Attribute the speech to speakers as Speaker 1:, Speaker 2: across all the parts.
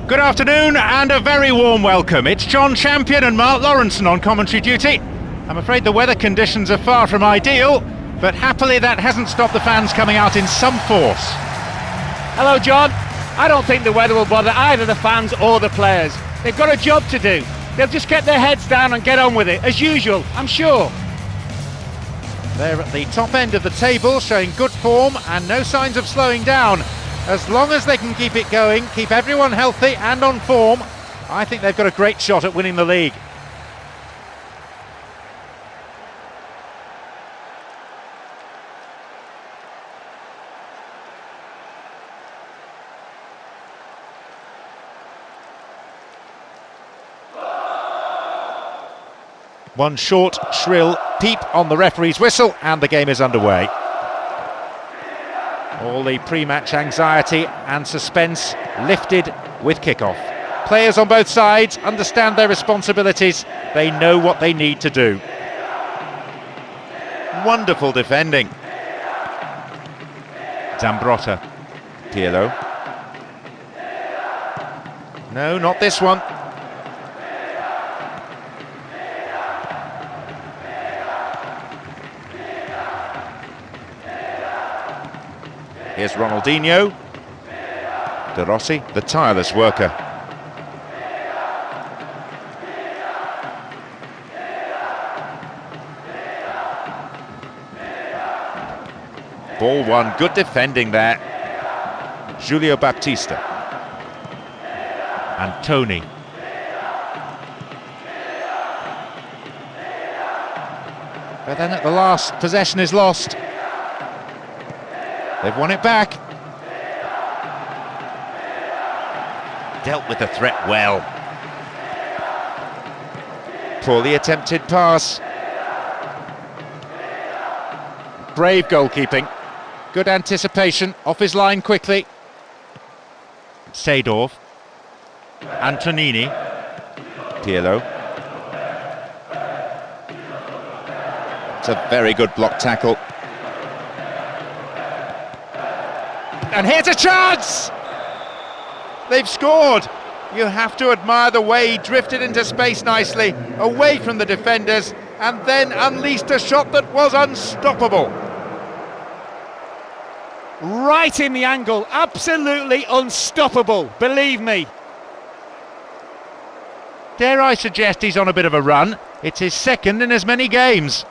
Speaker 1: Good afternoon and a very warm welcome. It's John Champion and Mark Lawrenson on commentary duty. I'm afraid the weather conditions are far from ideal, but happily that hasn't stopped the fans coming out in some force.
Speaker 2: Hello, John. I don't think the weather will bother either the fans or the players. They've got a job to do. They'll just get their heads down and get on with it, as usual, I'm sure.
Speaker 1: They're at the top end of the table, showing good form and no signs of slowing down. As long as they can keep it going, keep everyone healthy and on form, I think they've got a great shot at winning the league. One short, shrill peep on the referee's whistle and the game is underway. All the pre-match anxiety and suspense lifted with kickoff. Players on both sides understand their responsibilities. They know what they need to do. Wonderful defending. Zambrotta. Pirlo. No, not this one. Here's Ronaldinho. ROSSI, the tireless worker. Ball won, good defending there. Giulio Baptista. And Tony. But then at the last, possession is lost. They've won it back. Dealt with the threat well. Poorly attempted pass. Brave goalkeeping. Good anticipation, off his line quickly. Seedorf. Antonini. Pirlo. It's a very good block tackle. And here's a chance! They've scored! You have to admire the way he drifted into space nicely, away from the defenders, and then unleashed a shot that was unstoppable.
Speaker 2: Right in the angle, absolutely unstoppable, believe me.
Speaker 1: Dare I suggest he's on a bit of a run? It's his second in as many games.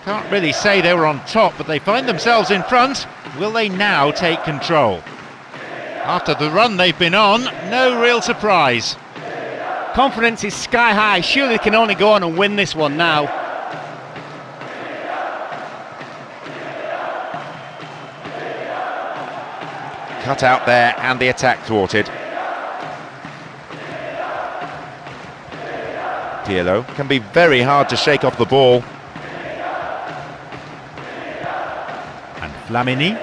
Speaker 1: Can't really say they were on top, but they find themselves in front. Will they now take control? After the run they've been on, no real surprise.
Speaker 2: Confidence is sky high, surely they can only go on and win this one now.
Speaker 1: Cut out there and the attack thwarted. Pirlo can be very hard to shake off the ball. Flamini.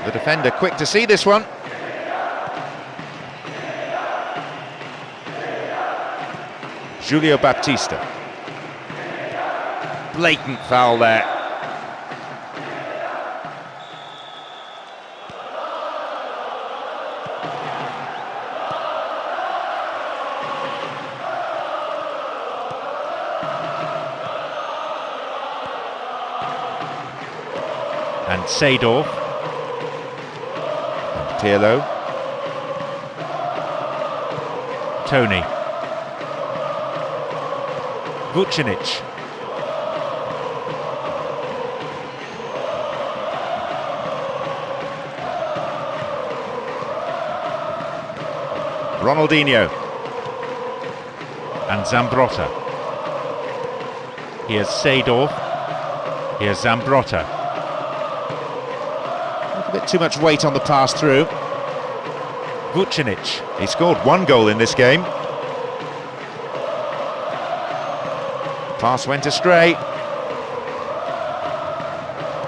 Speaker 1: The defender quick to see this one. Giulio Baptista. Blatant foul there. And Seedorf. And Pirlo. Tony. Vucinic. Ronaldinho. And Zambrotta. Here's Seedorf. Here's Zambrotta. A bit too much weight on the pass through. Vucinic. He scored one goal in this game. Pass went astray.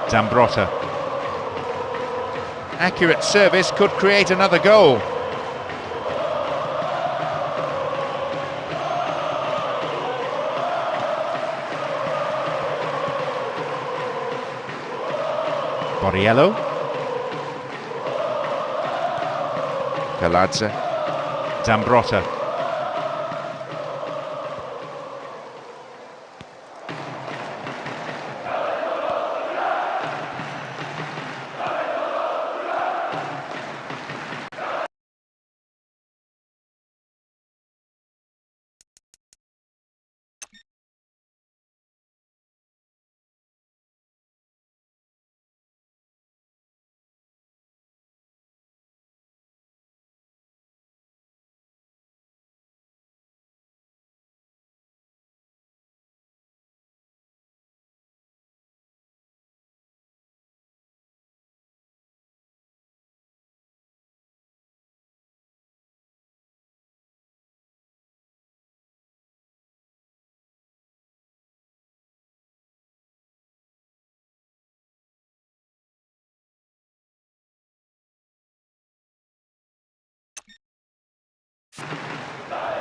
Speaker 1: Zambrotta. Accurate service could create another goal. Borriello. Kaladze. Zambrotta.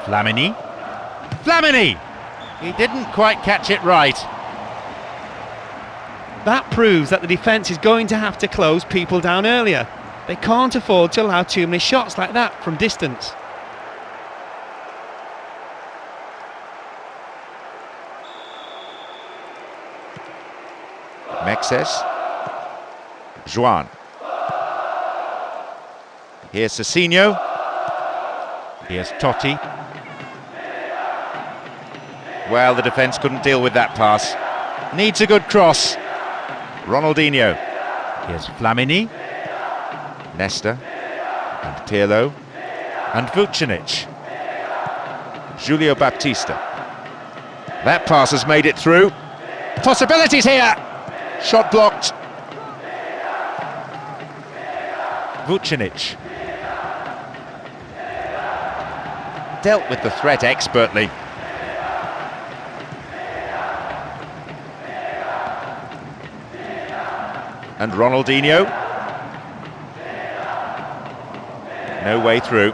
Speaker 1: Flamini! He didn't quite catch it right.
Speaker 3: That proves that the defence is going to have to close people down earlier. They can't afford to allow too many shots like that from distance.
Speaker 1: Mexes. Juan. Here's Cicinho. Here's Totti. Well, the defence couldn't deal with that pass. Needs a good cross. Ronaldinho. Here's Flamini. Nesta. And Pirlo. And Vucinic. Julio Baptista. That pass has made it through. Possibilities here. Shot blocked. Vucinic. Dealt with the threat expertly. And Ronaldinho. No way through.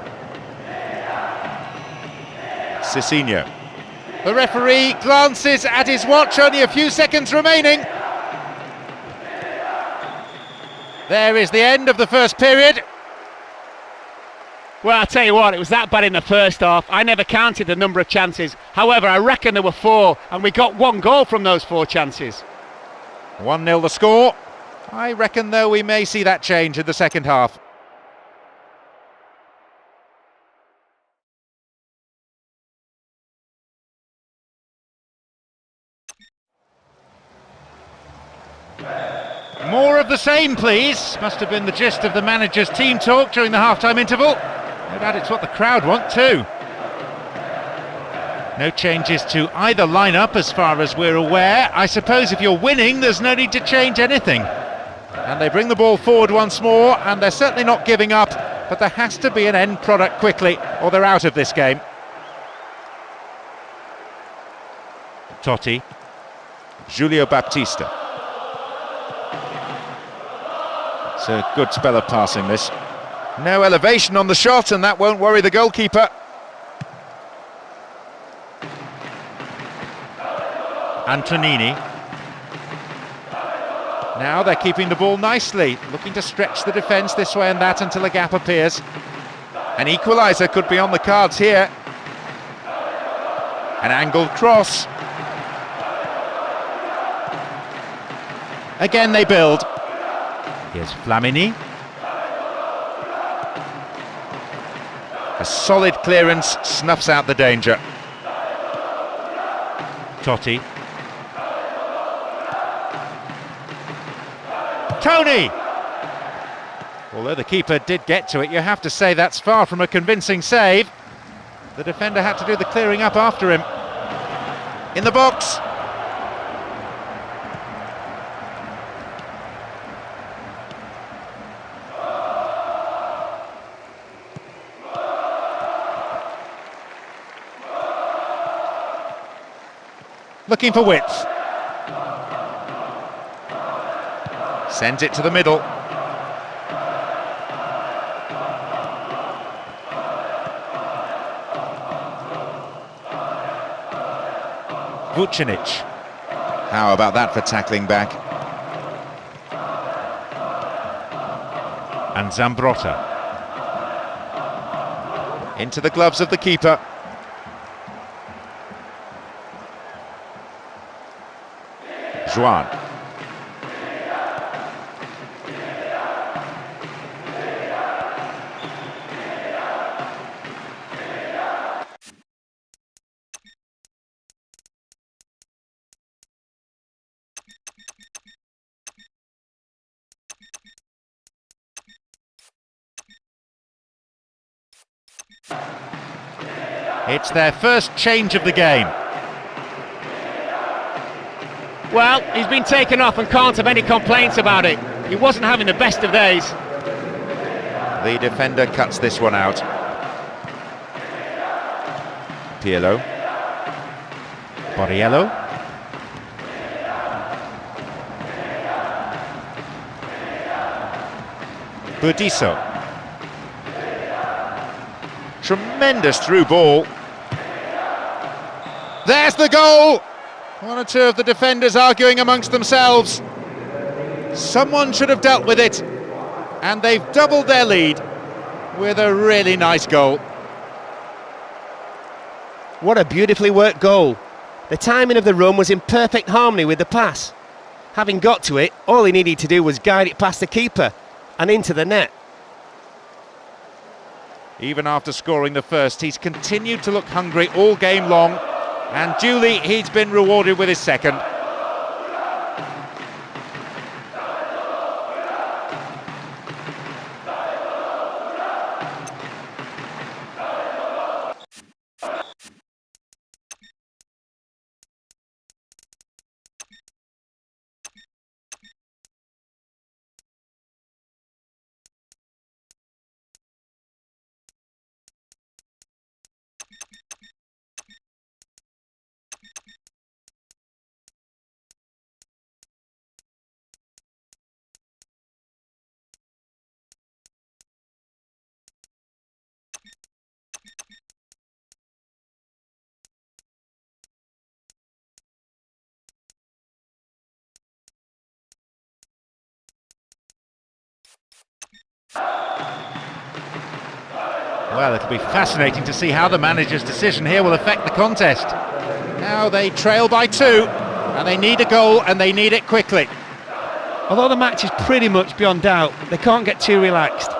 Speaker 1: Cicinho. The referee glances at his watch, only a few seconds remaining. There is the end of the first period.
Speaker 2: Well, I'll tell you what, it was that bad in the first half. I never counted the number of chances. However, I reckon there were 4, and we got 1 goal from those 4 chances.
Speaker 1: 1-0 the score. I reckon, though, we may see that change in the second half. More of the same, please. Must have been the gist of the manager's team talk during the half-time interval. No doubt it's what the crowd want too. No changes to either lineup as far as we're aware. I suppose if you're winning, there's no need to change anything. And they bring the ball forward once more, and they're certainly not giving up, but there has to be an end product quickly, or they're out of this game. Totti. Julio Baptista. It's a good spell of passing, this. No elevation on the shot, and that won't worry the goalkeeper. Antonini. Now they're keeping the ball nicely, looking to stretch the defence this way and that until a gap appears. An equaliser could be on the cards here. An angled cross. Again they build. Here's Flamini. A solid clearance snuffs out the danger. Totti. Tony! Although the keeper did get to it, you have to say that's far from a convincing save. The defender had to do the clearing up after him. In the box. looking for width. Sends it to the middle. Vucinic. How about that for tackling back? And Zambrotta. Into the gloves of the keeper. Juan. It's their first change of the game.
Speaker 2: Well, he's been taken off and can't have any complaints about it. He wasn't having the best of days.
Speaker 1: The defender cuts this one out. Pirlo. Borriello. Burdisso. Tremendous through ball. There's the goal! One or two of the defenders arguing amongst themselves. Someone should have dealt with it. And they've doubled their lead with a really nice goal.
Speaker 3: What a beautifully worked goal. The timing of the run was in perfect harmony with the pass. Having got to it, all he needed to do was guide it past the keeper and into the net.
Speaker 1: Even after scoring the first, he's continued to look hungry all game long, and duly he's been rewarded with his second. Well, it'll be fascinating to see how the manager's decision here will affect the contest. Now they trail by 2, and they need a goal, and they need it quickly.
Speaker 3: Although the match is pretty much beyond doubt, they can't get too relaxed.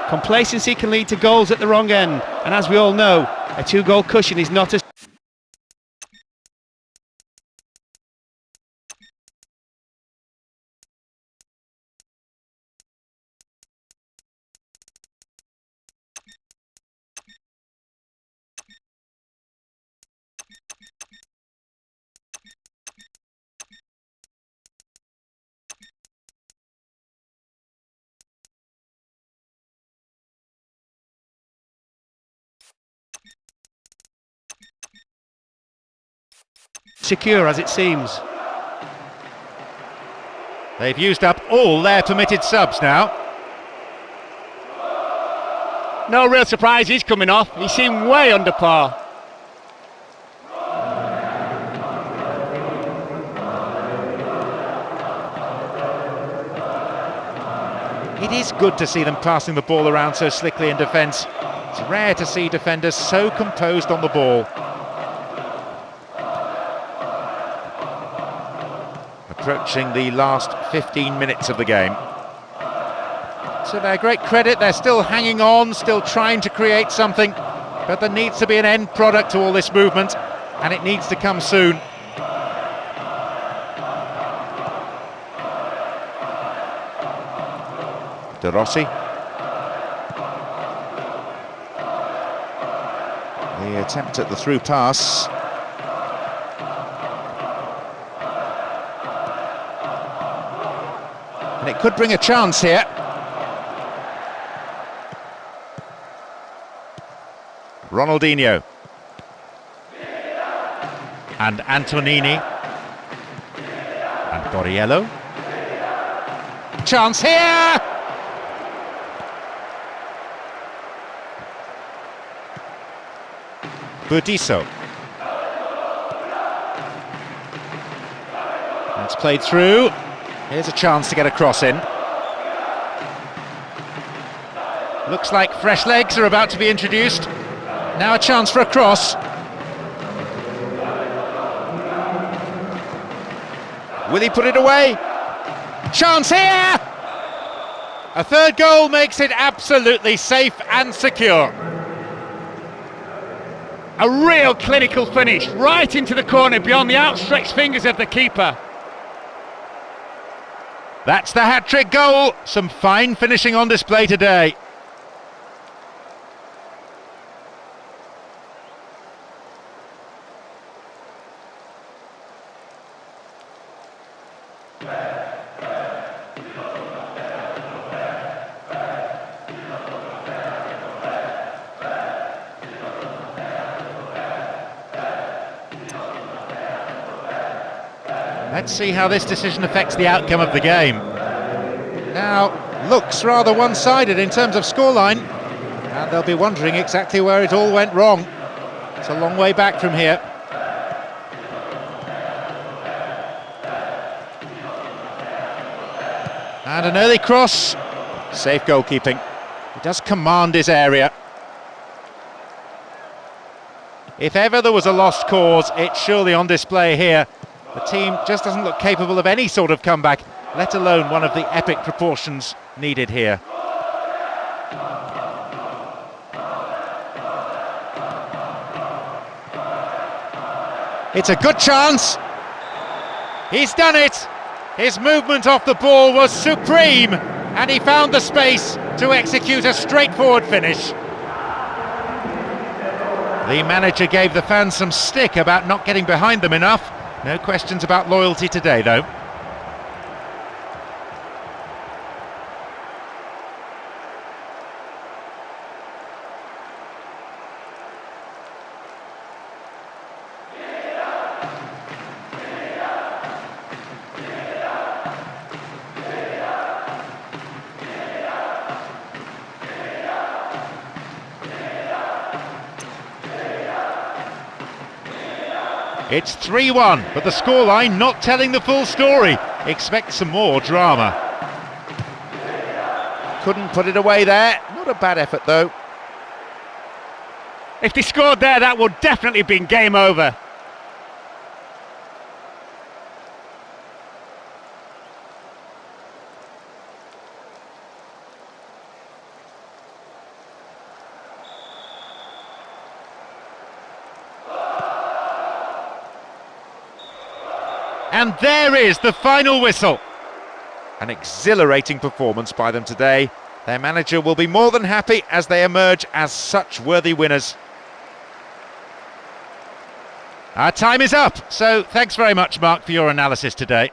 Speaker 3: Complacency can lead to goals at the wrong end, and as we all know, a 2-goal cushion is not a... secure as it seems.
Speaker 1: They've used up all their permitted subs now.
Speaker 2: No real surprise he's coming off. He seemed way under par.
Speaker 1: It is good to see them passing the ball around so slickly in defence. It's rare to see defenders so composed on the ball. Approaching the last 15 minutes of the game. To their great credit, they're still hanging on, still trying to create something, but there needs to be an end product to all this movement, and it needs to come soon. ROSSI. The attempt at the through pass. And it could bring a chance here. Ronaldinho. And Antonini. DANIELE. Chance here! Burdisso. That's played through. Here's a chance to get a cross in. Looks like fresh legs are about to be introduced. Now a chance for a cross. Will he put it away? Chance here! A third goal makes it absolutely safe and secure.
Speaker 2: A real clinical finish, right into the corner beyond the outstretched fingers of the keeper.
Speaker 1: That's the hat-trick goal. Some fine finishing on display today. Let's see how this decision affects the outcome of the game. Now, looks rather one-sided in terms of scoreline, and they'll be wondering exactly where it all went wrong. It's a long way back from here. And an early cross. Safe goalkeeping. He does command his area. If ever there was a lost cause, it's surely on display here. The team just doesn't look capable of any sort of comeback, let alone one of the epic proportions needed here. It's a good chance. He's done it. His movement off the ball was supreme, and he found the space to execute a straightforward finish. The manager gave the fans some stick about not getting behind them enough. No questions about loyalty today, though. It's 3-1, but the scoreline not telling the full story. Expect some more drama. Couldn't put it away there. Not a bad effort, though.
Speaker 2: If they scored there, that would definitely have been game over.
Speaker 1: And there is the final whistle. An exhilarating performance by them today. Their manager will be more than happy as they emerge as such worthy winners. Our time is up, so thanks very much, Mark, for your analysis today.